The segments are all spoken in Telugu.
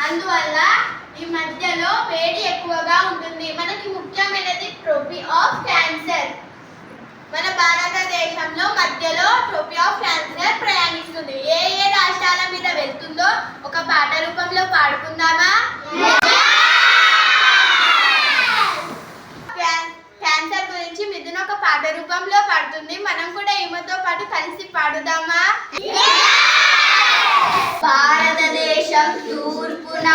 అందువల్ల ఈ మధ్యలో వేడి ఎక్కువగా ఉంటుంది. మనకి ముఖ్యమైనది ట్రోపీ ఆఫ్ క్యాన్సర్. మన భారతదేశంలో మధ్యలో ట్రోపీ ఆఫ్ క్యాన్సర్ ప్రయాణిస్తుంది. ఏ ఏ రాష్ట్రాల మీద వెళ్తుందో ఒక పాట రూపంలో పాడుకుందామా? క్యాన్సర్ గురించి మిథున ఒక పాట రూపంలో పాడుతుంది. మనం కూడా ఈమెతో పాటు కలిసి పాడుదామా? భారతదేశం తూర్పున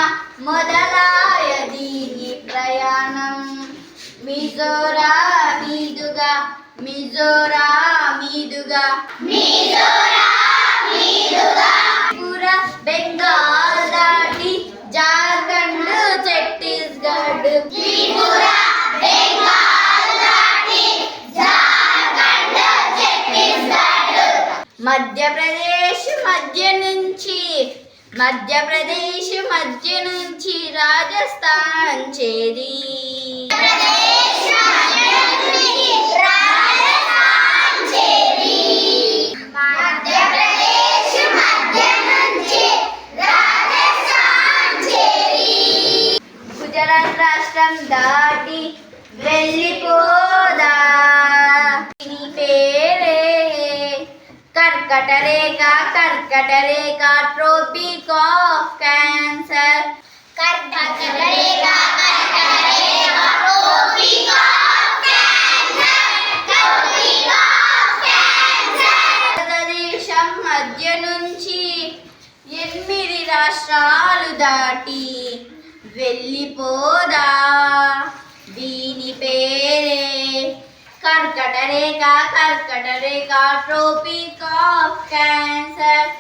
మొదలాయ దీని ప్రయాణం, మిజోరాం మీదుగా త్రిపుర బెంగాల్ దాటి జార్ఖండ్ ఛత్తీస్గఢ్, మధ్యప్రదేశ్ మధ్య నుంచి రాజస్థాన్ చేరి, గుజరాత్ రాష్ట్రం దాటి వెళ్ళిపోదా. పేరే కర్కటరేఖ ట్రోపిక్ ఆఫ్ క్యాన్సర్. భారతదేశం మధ్య నుంచి 8 రాష్ట్రాలు దాటి వెళ్ళిపోదా. దీని పేరే కర్కటరేఖ ట్రోపిక్ ఆఫ్ క్యాన్సర్.